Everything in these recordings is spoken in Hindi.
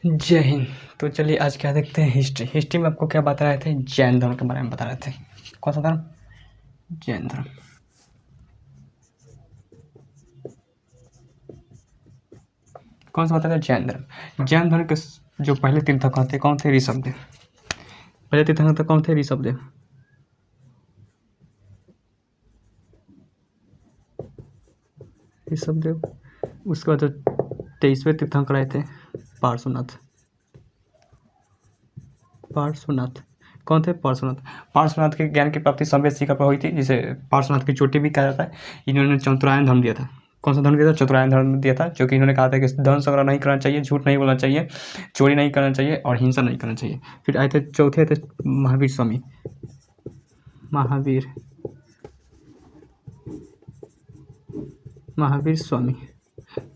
जय हिंद। तो चलिए आज क्या देखते हैं हिस्ट्री में आपको क्या बता रहे थे, जैन धर्म के बारे में बता रहे थे। कौन सा धर्म? जैन धर्म। कौन सा बता रहे? जैन धर्म। जैन धर्म के जो पहले तीर्थंकर थे कौन थे? ऋषभदेव। पहले तीर्थंकर कौन थे? ऋषभदेव। ऋषभदेव। उसके बाद जो 23वें तीर्थंकर आए थे पार्श्वनाथ। पार्श्वनाथ कौन थे? पार्श्वनाथ। पार्श्वनाथ के ज्ञान की प्राप्ति संवेद शिखर पर हुई थी, जिसे पार्श्वनाथ की चोटी भी कहा जाता है। इन्होंने चतुरायन धर्म दिया था। कौन सा धर्म दिया था? चतुरायन धर्म दिया था, जो कि इन्होंने कहा था कि धन संग्रह नहीं करना चाहिए, झूठ नहीं बोलना चाहिए, चोरी नहीं करना चाहिए और हिंसा नहीं करना चाहिए। फिर आए थे चौथे थे महावीर स्वामी। महावीर स्वामी।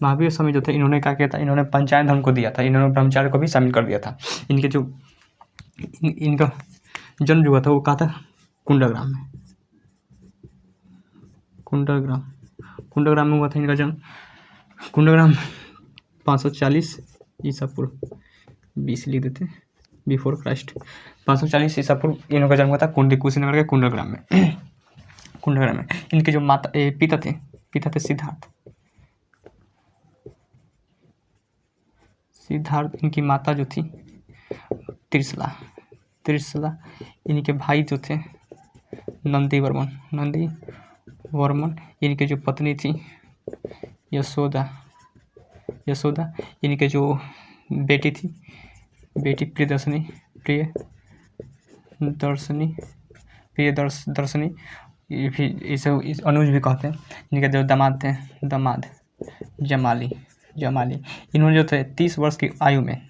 महावीर स्वामी जो थे, इन्होंने क्या किया था? इन्होंने पंचायन धर्म को दिया था। इन्होंने ब्रह्मचार्य को भी शामिल कर दिया था। इनके जो इनका जन्म जो हुआ था वो कहा था कुंडग्राम में। कुंडग्राम में हुआ था इनका जन्म। कुंडग्राम 540 ईसा पूर्व, 20 लिख देते बिफोर क्राइस्ट। 540 ईसा पूर्व इनका जन्म हुआ था कुशीनगर के कुंडग्राम में। कुंडग्राम में इनके जो पिता थे सिद्धार्थ। इनकी माता जो थी त्रिशला। इनके भाई जो थे नंदी वर्मन। इनके जो पत्नी थी यशोदा। इनके जो बेटी थी प्रियदर्शनी। इसे अनुज भी कहते हैं। इनके जो दामाद थे जमाली। इन्होंने जो थे 30 वर्ष की आयु में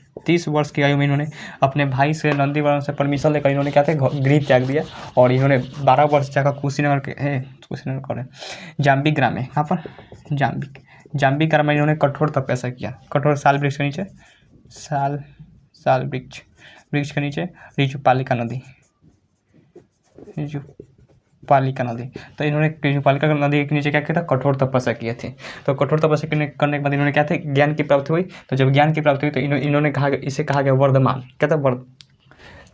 इन्होंने अपने भाई से नंदीवर्मन से परमिशन लेकर इन्होंने क्या थे गृह त्याग दिया। और इन्होंने 12 वर्ष जाकर कुशीनगर जाम्बिक ग्राम में, कहाँ पर? जाम्बिक ग्राम में इन्होंने कठोर तपस्या किया। कठोर साल वृक्ष के नीचे, साल वृक्ष के नीचे ऋजुपालिका नदी। तो इन्होंने ऋजुपालिका नदी के नीचे क्या किया था? कठोर तपस्या किए थे। तो कठोर तपस्या करने के बाद इन्होंने क्या थे? ज्ञान की प्राप्ति हुई। तो जब ज्ञान की प्राप्ति हुई तो इन्होंने कहा, इसे कहा गया वर्धमान। क्या था?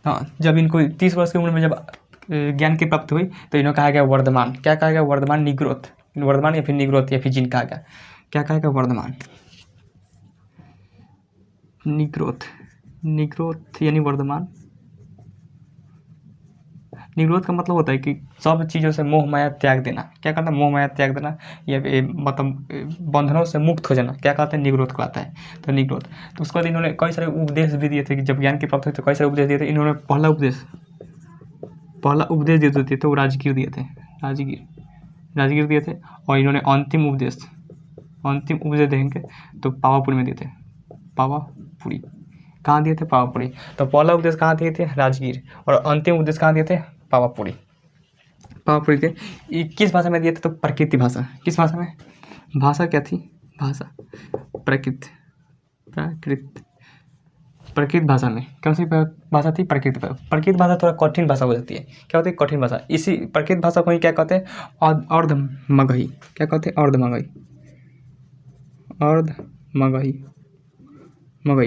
हाँ, जब इनको 30 वर्ष की उम्र में जब ज्ञान की प्राप्ति हुई तो इन्होंने कहा गया वर्धमान। क्या कहा गया? वर्धमान निग्रोथ। वर्धमान या फिर निग्रोथ या फिर जिन कहा गया। क्या कहा गया? वर्धमान निग्रोथ यानी वर्धमान। निग्रोध का मतलब होता है कि सब चीज़ों से मोह माया त्याग देना। क्या कहता है? मोह माया त्याग देना, या मतलब बंधनों से मुक्त हो जाना। क्या कहते हैं? निग्रोध को आता है। तो निग्रोध। तो उसके बाद इन्होंने कई सारे उपदेश भी दिए थे कि जब ज्ञान की प्राप्ति हुई तो कई सारे उपदेश दिए थे। इन्होंने पहला उपदेश दिए थे तो राजगीर दिए थे। राजगीर दिए थे। और इन्होंने अंतिम उपदेश देंगे तो पावापुरी में दिए थे। पावापुरी कहाँ दिए थे? पावापुरी। तो पहला उपदेश कहाँ दिए थे? राजगीर। और अंतिम उपदेश कहाँ दिए थे? पावापुरी के। किस भाषा में दिए थे? तो प्रकृति भाषा। किस भाषा में? भाषा क्या थी? भाषा प्रकृत भाषा में। कौन सी भाषा थी? प्रकृत भाषा थोड़ा कठिन भाषा हो जाती है। क्या होती है? कठिन भाषा। इसी प्रकृत भाषा को ही क्या कहते हैं? अर्धमगही। क्या कहते हैं? अर्धमगही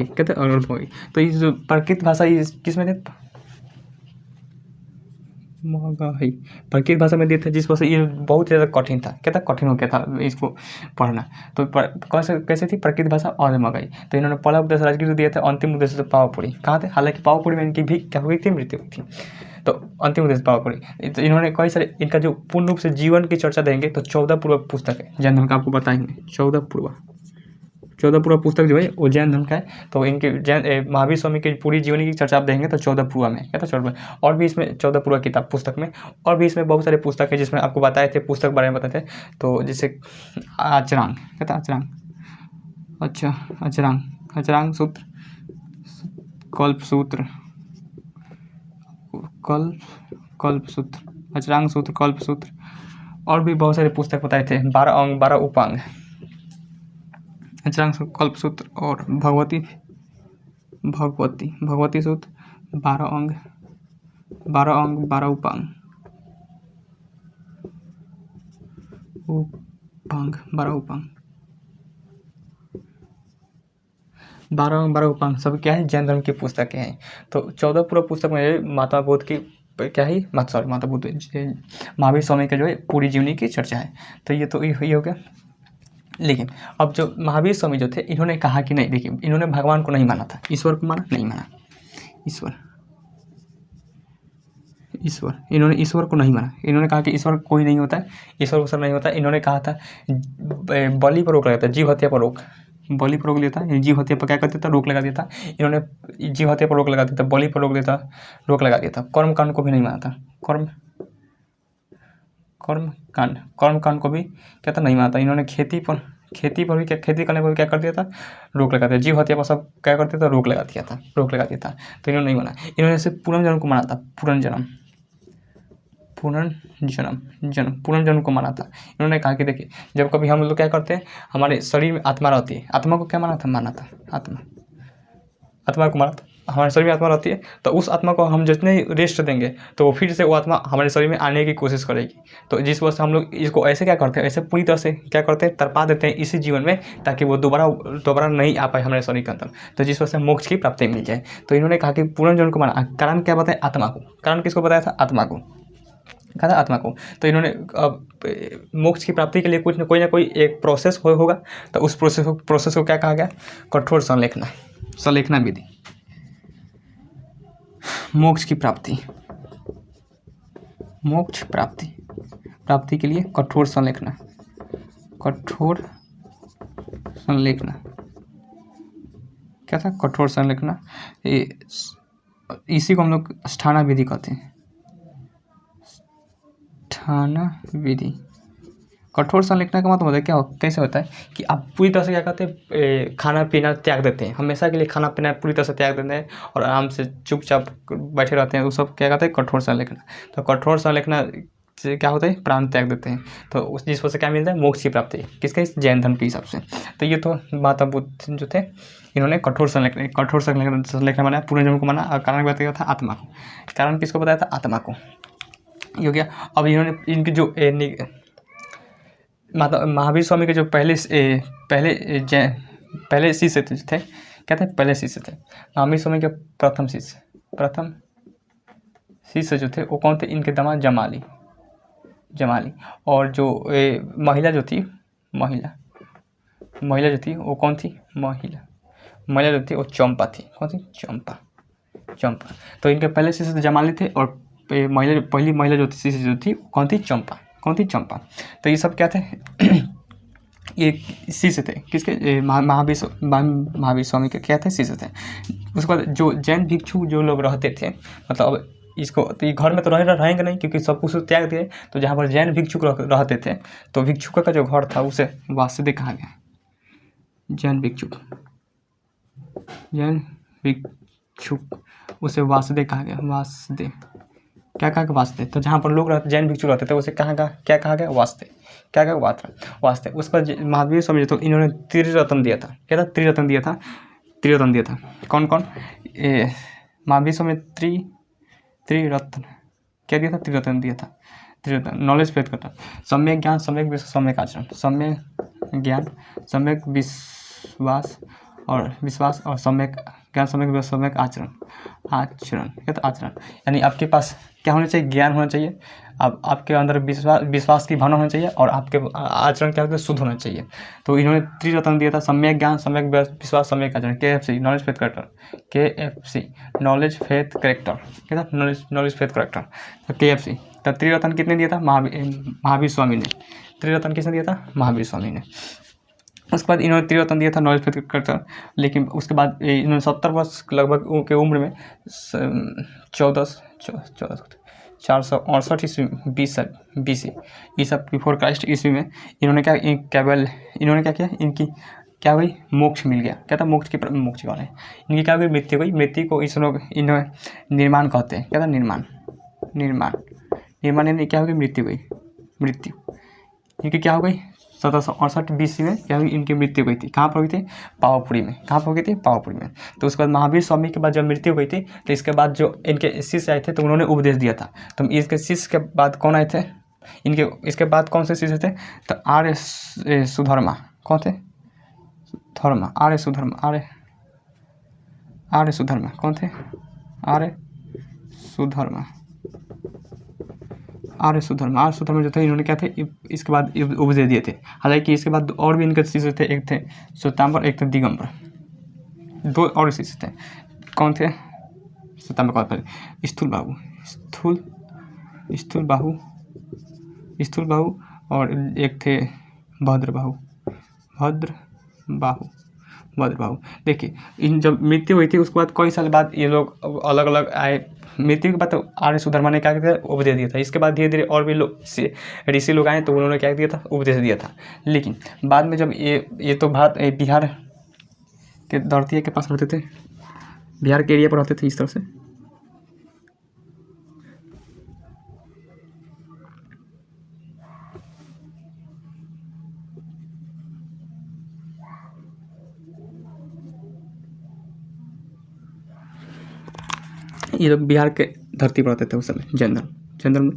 कहते हैं अर्धमगही। तो ये जो प्रकृत भाषा किस में थे? मगही प्रकृत भाषा में दिए थे, जिस भाषा ये बहुत ज़्यादा कठिन था। क्या था? कठिन हो गया था इसको पढ़ना। तो कैसे थी प्रकृत भाषा? और मगही। तो इन्होंने पहला उपदेश राजगीर को दिया था, अंतिम उपदेश तो पावापुरी। कहाँ थे? हालांकि पावापुरी में इनकी भी क्या हुई थी? मृत्यु हुई थी। तो अंतिम उपदेश पावापुरी। तो इन्होंने कई सारे, इनका जो पूर्ण रूप से जीवन की चर्चा देंगे तो 14 पूर्व पुस्तक है जैन धर्म का, आपको बताएंगे। 14 पूर्व पुस्तक जो है वो जैन धर्म का है। तो इनके महावीर स्वामी की पूरी जीवनी की चर्चा आप देंगे तो 14 पूर्व में। क्या था? 14। और भी इसमें 14 पूर्व किताब पुस्तक में, और भी इसमें बहुत सारे पुस्तक है जिसमें आपको बताए थे, पुस्तक बारे में बताए थे। तो जैसे आचरांग। क्या था? आचरांग। अच्छा, आचरांग सूत्र, कल्प सूत्र, आचरांग सूत्र, कल्प सूत्र, और भी बहुत सारे पुस्तक बताए थे। 12 अंग 12 उपांग, आचरांग सूत्र, कल्प सूत्र और भगवती सूत्र। 12 अंग 12 उपांग 12 उपांग। 12 उपांग सब क्या है, जैन धर्म की पुस्तकें हैं। तो 14 पूर्व पुस्तक में माता बुद्ध की क्या है, माता बुद्ध महावीर स्वामी के जो है पूरी जीवनी की चर्चा है। तो ये हो गया। लेकिन अब जो महावीर स्वामी जो थे, इन्होंने कहा कि नहीं, देखिए इन्होंने भगवान को नहीं माना था, ईश्वर को माना नहीं माना, ईश्वर इन्होंने ईश्वर को नहीं माना। इन्होंने कहा कि ईश्वर कोई नहीं होता है, ईश्वर नहीं होता। इन्होंने कहा था बलि पर रोक लगाता, जीव हत्या पर रोक, बलि पर रोक देता, जीव हत्या पर क्या कर देता, रोक लगा देता। इन्होंने जीव हत्या पर रोक लगा देता, बलि पर रोक लगा देता। कर्म कांड को भी नहीं माना था, कर्म कांड को भी क्या था, नहीं माना था। इन्होंने खेती पर भी खेती करने पर भी क्या कर दिया था, रोक लगा दिया। जीव हत्या पर सब क्या करते थे, रोक लगा दिया था। तो इन्होंने नहीं माना। इन्होंने सिर्फ पुनर्जन्म को माना था, पुनर्जन्म को माना था। इन्होंने कहा कि देखिए जब कभी हम लोग क्या करते हैं, हमारे शरीर में आत्मा रहती है, आत्मा को क्या माना था आत्मा को माना था। हमारे शरीर में आत्मा रहती है, तो उस आत्मा को हम जितने रेस्ट देंगे तो वो फिर से वो आत्मा हमारे शरीर में आने की कोशिश करेगी। तो जिस वजह से हम लोग इसको ऐसे क्या करते हैं, ऐसे पूरी तरह से क्या करते हैं, तड़पा देते हैं इसी जीवन में, ताकि वो दोबारा नहीं आ पाए हमारे शरीर के अंदर, तो जिस वजह से मोक्ष की प्राप्ति मिल जाए। तो इन्होंने कहा कि पुनर्जन्म को माना। कारण क्या बताया, आत्मा को। कारण किसको बताया था, आत्मा को कहा था, आत्मा को। तो इन्होंने अब मोक्ष की प्राप्ति के लिए कोई ना कोई एक प्रोसेस होगा। तो उस प्रोसेस को क्या कहा गया, कठोर संलेखना विधि। मोक्ष प्राप्ति के लिए कठोर संलेखना क्या था, कठोर संलेखना। इसी को हम लोग अष्टांग विधि कहते हैं, विधि। कठोर संलेखना का मतलब क्या कैसे होता है कि आप पूरी तरह से क्या कहते हैं, खाना पीना त्याग देते हैं, हमेशा के लिए खाना पीना पूरी तरह से त्याग देते हैं और आराम से चुपचाप बैठे रहते हैं, वो सब क्या कहते हैं, कठोर संलेखना। तो कठोर संलेखना से क्या होता है, प्राण त्याग देते हैं। तो उस जिस वजह से क्या मिलता है, मोक्ष की प्राप्ति। किसके, जैन धर्म के हिसाब से। तो ये तो माता बुद्ध जो थे, इन्होंने कठोर संलेखना बनाया, पुनर्जन्म को माना। और कारण बताया था आत्मा को। कारण किसको बताया था, आत्मा को। ये हो गया। अब इन्होंने इनकी जो महावीर स्वामी के जो पहले शिष्य थे, क्या थे, पहले शिष्य थे महावीर स्वामी के प्रथम शिष्य जो थे वो कौन थे, इनके दामाद जमाली। और जो महिला जो थी वो कौन थी, महिला जो थी वो चंपा थी। कौन थी, चंपा। तो इनके पहले शिष्य जमाली थे और पहली महिला जो शिष्य जो थी कौन थी, चंपा। तो ये सब क्या थे, ये शिष्य थे किसके, महावीर स्वामी के क्या थे, शिष्य थे। उसके बाद जो जैन भिक्षु जो लोग रहते थे, मतलब अब इसको तो ये घर में तो रहेंगे नहीं, क्योंकि सब कुछ त्याग दिए। तो जहाँ पर जैन भिक्षुक रहते थे, तो भिक्षुक का जो घर था उसे वासुदेव कहा गया। जैन भिक्षुक उसे वासुदेव कहा गया। वासुदेव क्या कहा गया, वासुदेव। तो जहाँ पर लोग जैन भिक्षु रहते थे उसे क्या कहा गया, वासुदेव। क्या कहा, वासुदेव। उस पर महावीर स्वामी तो इन्होंने त्रिरत्न दिया था। क्या था, त्रिरत्न दिया था। कौन महावीर स्वामी त्रिरत्न क्या दिया था, त्रिरत्न दिया था। नॉलेज फेथ करता, सम्यक ज्ञान, सम्यक विश्वास, सम्यक आचरण। सम्यक ज्ञान, सम्यक विश्वास और सम्यक ज्ञान, सम्यक विश्वास, सम्यक आचरण। क्या था, आचरण। यानी आपके पास क्या होना चाहिए, ज्ञान होना चाहिए, अब आपके अंदर विश्वास की भावना होनी चाहिए, और आपके आचरण क्या होता है, शुद्ध होना चाहिए। तो इन्होंने त्रिरत्न दिया था, सम्यक ज्ञान, सम्यक विश्वास, सम्यक आचरण। KFC knowledge faith character. क्या था, नॉलेज फेथ करेक्टर। तो KFC। तो त्रिरत्न कितने दिया था, महावीर स्वामी ने। त्रिरत्न किसने दिया था, महावीर स्वामी ने। उसके बाद इन्होंने त्रिरत्न दिया था, नॉलेज फेथ करेक्टर। लेकिन उसके बाद इन्होंने 70 वर्ष लगभग के उम्र में 468 ईस्वी BC ये सब बिफोर क्राइस्ट ईस्वी में इन्होंने क्या किया, इनकी क्या हुई, मोक्ष मिल गया। क्या था, मोक्ष कौन है, इनकी क्या हुई, मृत्यु हुई। मृत्यु को इन्होंने निर्माण कहते हैं। क्या था, निर्माण यानी क्या होगी, मृत्यु इनकी क्या हो गई, 1768 BC में क्या हुई, इनकी मृत्यु हुई थी। कहाँ पर हुई थी, पावापुरी में। पावापुरी में। तो उसके बाद महावीर स्वामी के बाद जब मृत्यु हुई थी, तो इसके बाद जो इनके शिष्य आए थे, तो उन्होंने उपदेश दिया था। तो इसके शिष्य के बाद कौन आए थे, इसके बाद कौन से शिष्य थे, तो आर्य सुधर्मा। कौन थे, आर्य आर्य सुधर्मा कौन थे? आर्य सुधर्मा। आर्य सुधर्मा जो थे इन्होंने क्या थे, इसके बाद उपदेश दिए थे। हालांकि इसके बाद और भी इनके शिष्य थे, एक थे श्वेतांबर, एक थे दिगंबर, दो और शिष्य थे। कौन थे? श्वेतांबर कौन थे? स्थूल बाहु और एक थे भद्रबाहु। देखिए, इन जब मृत्यु हुई थी उसके बाद कई साल बाद ये लोग अलग अलग आए। मृत्यु के बाद तो आर्य सुधर्मा ने क्या किया, उपदेश दिया था। इसके बाद धीरे धीरे और भी लोग ऋषि लोग आए तो उन्होंने क्या दिया था, उपदेश दिया था। लेकिन बाद में जब ये तो बिहार के धरती के पास रहते थे, बिहार के एरिया पर रहते थे इस तरह से। ये लोग बिहार के धरती पर रहते थे उस समय, जैन धर्म।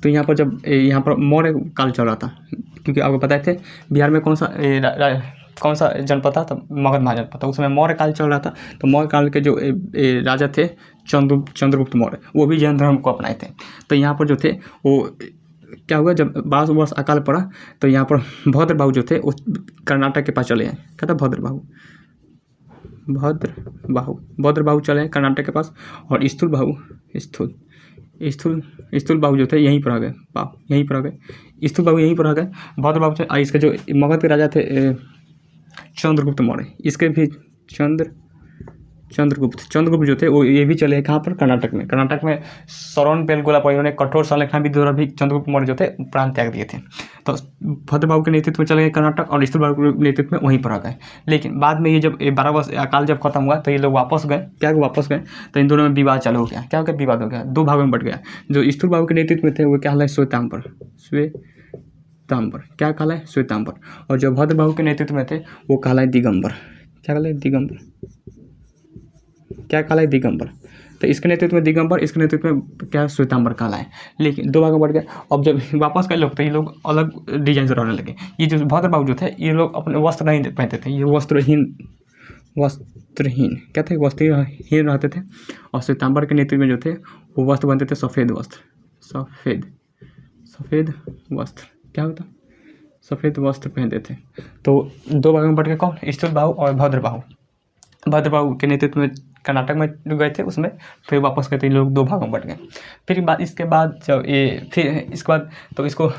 तो यहाँ पर जब यहाँ पर मौर्य काल चल रहा था, क्योंकि आपको पता थे बिहार में कौन सा जनपद था, तब मगध महाजनपद था। उस समय मौर्य काल चल रहा था। तो मौर्य काल के जो राजा थे चंद्रगुप्त मौर्य, वो भी जैन धर्म को अपनाए थे। तो यहाँ पर जो थे वो क्या हुआ, जब 12 वर्ष अकाल पड़ा तो यहाँ पर भद्रबाहु जो थे वो कर्नाटक के पास चले गए। क्या था? भद्रबाहु चले कर्नाटक के पास। और स्थूल बाहु जो थे यहीं पर आ गए, स्थूल बाहु यहीं पर आ गए। भद्रबाहु से इसके जो मगध के राजा थे चंद्रगुप्त मौर्य, इसके भी चंद्रगुप्त जो थे वो ये भी चले कहाँ पर? कर्नाटक में श्रवण बेलगोला पर इन्होंने कठोर संलेखना विधि द्वारा भी चंद्रगुप्त मौर्य जो थे प्राण त्याग दिए थे। तो भद्रबाहु के नेतृत्व में चले गए कर्नाटक और स्थूल बाहु के नेतृत्व में वहीं पर आ गए। लेकिन बाद में ये जब 12 वर्ष अकाल जब खत्म हुआ तो ये लोग वापस गए। तो इन दोनों में विवाद चालू हो गया। क्या हो गया? विवाद हो गया, 2 भागों में बट गया। जो स्थूल बाहु के नेतृत्व में थे वो क्या कहलाए? श्वेतांबर। क्या कहलाए? श्वेतांबर। और जो भद्रबाहु के नेतृत्व में थे वो कहलाए दिगंबर। क्या कहलाए? दिगंबर। तो इसके नेतृत्व में दिगंबर, इसके नेतृत्व में क्या? श्वेतांबर कहलाए। लेकिन 2 भागों में बढ़ गया। अब जब वापस गए लोग तो ये लोग अलग डिजाइन से रहने लगे। ये जो भद्रबाहु जो थे ये लोग अपने वस्त्र नहीं पहनते थे, ये वस्त्रहीन क्या थे? वस्त्रहीन रहते थे। और श्वेतांबर के नेतृत्व में जो थे वो वस्त्र बनते थे सफ़ेद वस्त्र। क्या होता? सफ़ेद वस्त्र पहनते थे। तो 2 भागों में बढ़ गए। कौन? स्थूल बाहु और भद्रबाहु के नेतृत्व में कर्नाटक में गए थे, उसमें फिर वापस गए थे लोग, 2 भागों में बढ़ गए। फिर इसके बाद जब इसके बाद तो इसको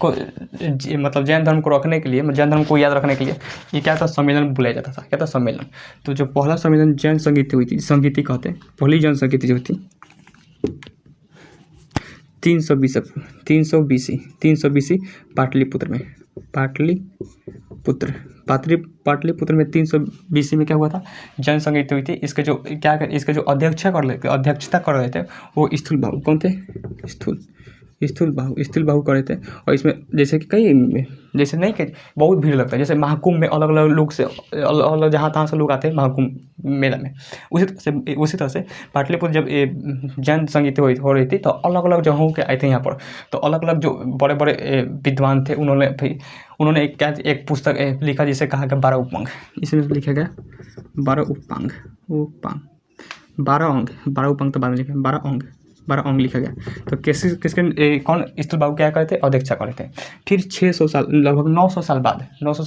मतलब जैन धर्म को रखने के लिए, जैन धर्म को याद रखने के लिए ये क्या था? सम्मेलन बुलाया जाता था। क्या था? सम्मेलन। तो जो पहला सम्मेलन जैन संगीति हुई थी, संगीति कहते हैं, पहली जैन संगीति जो थी 300 BC पाटलिपुत्र में। पाटलिपुत्र में 300 BC में क्या हुआ था? जैन संगीति हुई थी। इसके जो अध्यक्षता कर रहे थे वो स्थूल बाहु। कौन थे? स्थूल बाहु कर रहे थे। और इसमें जैसे कि जैसे नहीं कि बहुत भीड़ लगता है, जैसे महाकुंभ में अलग अलग लोग से अलग जहाँ तहाँ से लोग आते हैं महाकुंभ मेला में, उसी तरह से पाटलिपुत्र जब जैन संगीत हो रही थी तो अलग अलग जगहों के आए थे यहाँ पर। तो अलग अलग जो बड़े बड़े विद्वान थे उन्होंने एक पुस्तक लिखा जिसे कहा गया 12 उपांग। इसमें लिखा गया 12 उपांग 12 अंग। 12 उपांग तो बाद में लिखा, 12 अंग लिखा गया। तो किसके कौन? स्थूल बाहु क्या करते? अध्यक्षा करते थे। फिर 600 साल, लगभग 900 साल बाद, 900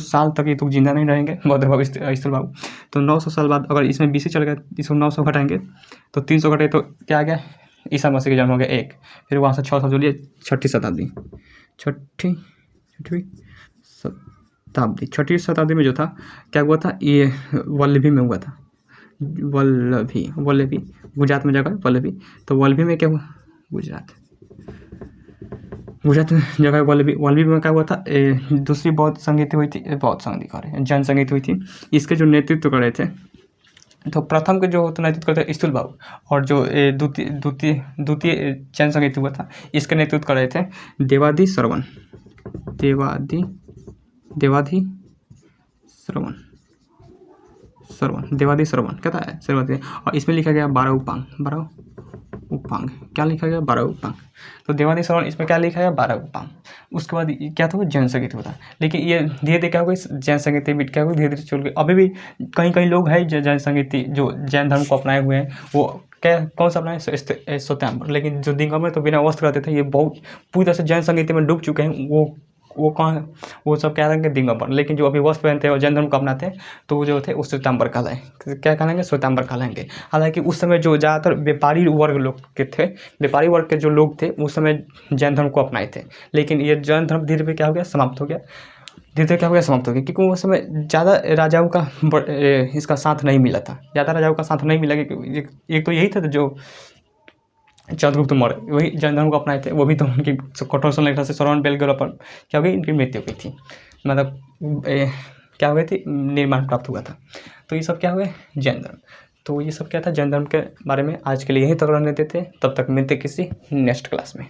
साल तक ये तो जिंदा नहीं रहेंगे भद्रबाहु स्थूल बाहु। तो 900 साल बाद अगर इसमें BC चल गया, इसको 900 घटाएंगे तो 300 घटे तो क्या आ गया? ईसा मसीह के जन्म हो गया 1। फिर वहाँ से 600 जोड़िए, 6वीं शताब्दी में जो था क्या हुआ था? ये वल्लभी में हुआ था। वल्लभी गुजरात में जगह वल्लभी। तो वल्लभी में क्या हुआ? गुजरात में जगह वल्लभी में क्या हुआ था? दूसरी बौद्ध संगीति हुई थी, जैन संगीत हुई थी। इसके जो नेतृत्व कर रहे थे, तो प्रथम के जो नेतृत्व करते स्थूल बाहु, और जो द्वितीय जैन संगीत हुआ था इसके नेतृत्व कर रहे थे देवादी श्रवण। क्या था? श्रवण। और इसमें लिखा गया 12 उपांग। उपांग, क्या लिखा गया 12 उपांग। तो देवानी श्रवण इसमें क्या लिखा है 12 उपांग। उसके बाद क्या था वो जैन संगीत होता है, लेकिन ये धीरे धीरे क्या हो गई जैन संगीत बीट क्या हो गई धीरे धीरे चल गई। अभी भी कहीं कहीं लोग हैं जैन संगीत जो जैन धर्म को अपनाए हुए हैं, वो क्या कौन सा अपनाए श्वेतांबर, लेकिन जो दिगंबर तो बिना वस्त्र रहते थे, ये बहुत पूरी तरह से जैन संगीत में डूब चुके हैं। वो कौन, वो सब क्या कहेंगे दिगंबर, लेकिन जो अभी वस्त्र पहनते हैं और जैन धर्म को अपनाते हैं तो वो जो थे वो श्वेतांबर कहलाए, क्या कहलाएंगे श्वेतांबर कहलाएंगे। हालांकि उस समय जो ज़्यादातर व्यापारी वर्ग लोग के थे, व्यापारी वर्ग के जो लोग थे उस समय जैन धर्म को अपनाए थे, लेकिन ये जैन धर्म धीरे धीरे क्या हो गया समाप्त हो गया, धीरे धीरे क्या हो गया समाप्त हो गया, क्योंकि उस समय ज़्यादा राजाओं का इसका साथ नहीं मिला था, ज़्यादा राजाओं का साथ नहीं मिला, क्योंकि एक तो यही था जो चंद्रगुप्त मौर्य वही जैन धर्म को अपनाए थे, वो भी तो उनकी कठोर संलेखना से श्रवण बेलगोला पर क्या हो गई इनकी मृत्यु हुई थी, मतलब क्या हो गई थी निर्माण प्राप्त हुआ था। तो ये सब क्या हुए जैन धर्म। तो ये सब क्या था जैन धर्म के बारे में। आज के लिए यही तक रहने देते, तब तक मिलते किसी नेक्स्ट क्लास में।